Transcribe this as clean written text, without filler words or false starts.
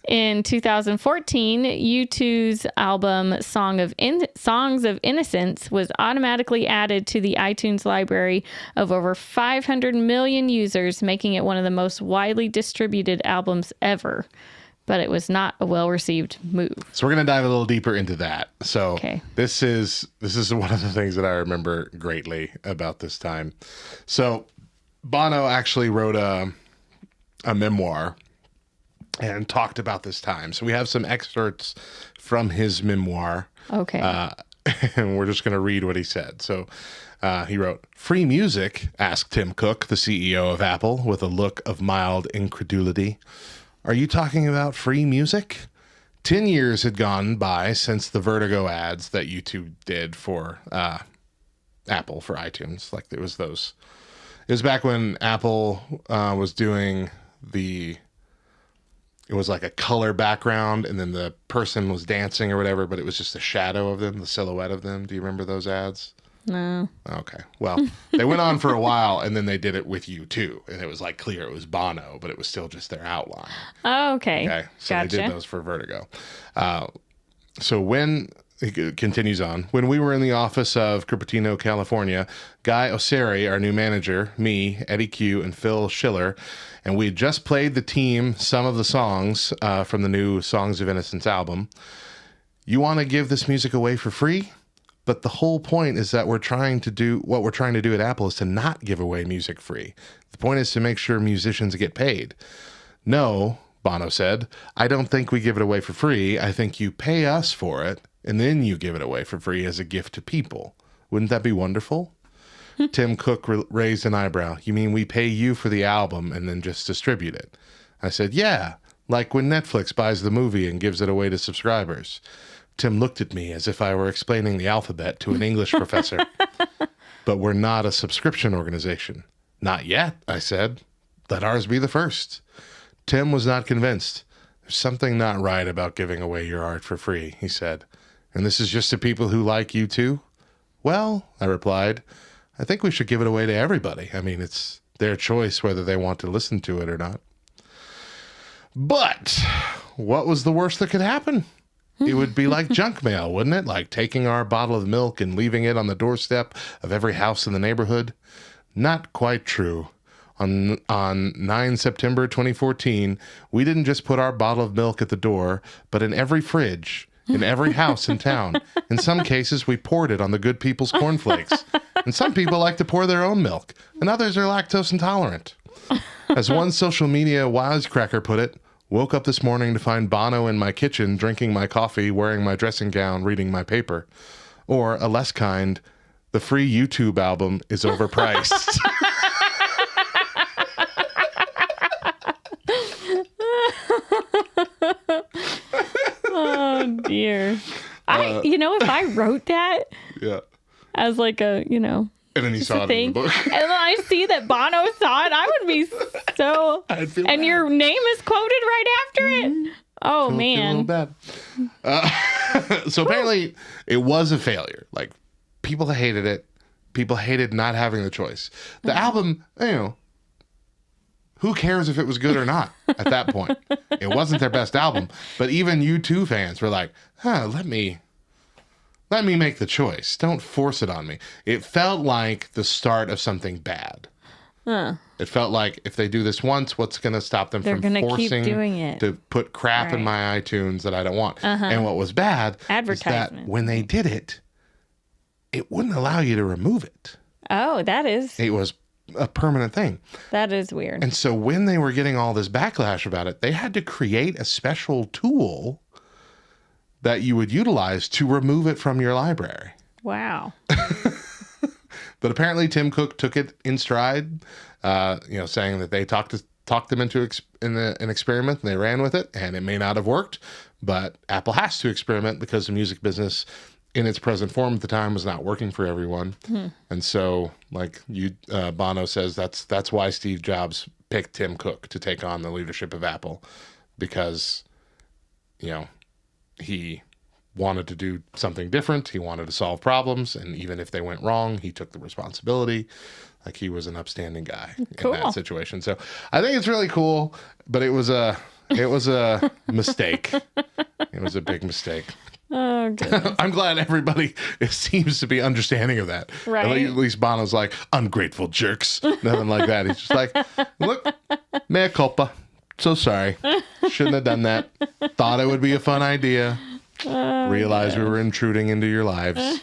In 2014, U2's album Songs of Innocence was automatically added to the iTunes library of over 500 million users, making it one of the most widely distributed albums ever. But it was not a well-received move. So we're going to dive a little deeper into that. So this is one of the things that I remember greatly about this time. So Bono actually wrote a memoir and talked about this time. So we have some excerpts from his memoir. Okay. And we're just going to read what he said. So he wrote, "Free music?" asked Tim Cook, the CEO of Apple, with a look of mild incredulity. "Are you talking about free music?" 10 years had gone by since the Vertigo ads that YouTube did for Apple for iTunes. Like it was back when Apple was doing it was like a color background and then the person was dancing or whatever, but it was just a shadow of them, the silhouette of them. Do you remember those ads? No. Okay. Well, they went on for a while and then they did it with you too. And it was like clear it was Bono, but it was still just their outline. Oh, okay. Okay. So gotcha. They did those for Vertigo. So when it continues on, when we were in the office of Cupertino, California, Guy Osseri, our new manager, me, Eddie Q, and Phil Schiller, and we had just played the team some of the songs from the new Songs of Innocence album. "You want to give this music away for free? But the whole point is that what we're trying to do at Apple is to not give away music free. The point is to make sure musicians get paid." "No," Bono said, "I don't think we give it away for free. I think you pay us for it, and then you give it away for free as a gift to people. Wouldn't that be wonderful?" Tim Cook raised an eyebrow. "You mean we pay you for the album and then just distribute it?" I said, "Yeah, like when Netflix buys the movie and gives it away to subscribers." Tim looked at me as if I were explaining the alphabet to an English professor. "But we're not a subscription organization." "Not yet," I said. "Let ours be the first." Tim was not convinced. "There's something not right about giving away your art for free," he said. "And this is just to people who like you too?" "Well," I replied, "I think we should give it away to everybody. I mean, it's their choice whether they want to listen to it or not." But what was the worst that could happen? It would be like junk mail, wouldn't it? Like taking our bottle of milk and leaving it on the doorstep of every house in the neighborhood? Not quite true. On 9 September 2014, we didn't just put our bottle of milk at the door, but in every fridge, in every house in town. In some cases, we poured it on the good people's cornflakes. And some people like to pour their own milk, and others are lactose intolerant. As one social media wisecracker put it, "Woke up this morning to find Bono in my kitchen, drinking my coffee, wearing my dressing gown, reading my paper." Or, a less kind, "The free YouTube album is overpriced." Oh, dear. If I wrote that Yeah. as like a, And then you saw it in the book. and then I see that Bono saw it, I would be so... I'd feel and bad. your name is quoted right after it? Oh, Feel a man. little bad. So apparently it was a failure. Like, people hated it. People hated not having the choice. The album, who cares if it was good or not at that point? It wasn't their best album. But even U2 fans were like, let me make the choice. Don't force it on me. It felt like the start of something bad. It felt like if they do this once, what's going to stop them from forcing keep doing it. to put crap in my iTunes that I don't want? And what was bad is that when they did it, it wouldn't allow you to remove it. Oh, it was a permanent thing. That is weird. And so when they were getting all this backlash about it, they had to create a special tool that you would utilize to remove it from your library. Wow. But apparently Tim Cook took it in stride, saying that they talked them into an experiment and they ran with it, and it may not have worked, but Apple has to experiment because the music business in its present form at the time was not working for everyone. And so, like Bono says, that's why Steve Jobs picked Tim Cook to take on the leadership of Apple, because, he wanted to do something different. He wanted to solve problems, and even if they went wrong, he took the responsibility. Like, he was an upstanding guy Cool. in that situation. So I think it's really cool, but it was a mistake. It was a big mistake. Oh, goodness. I'm glad everybody seems to be understanding of that. Right. At least Bono's like, ungrateful jerks. Nothing like that. He's just like, look, mea culpa. So sorry. Shouldn't have done that. Thought it would be a fun idea. Realized we were intruding into your lives.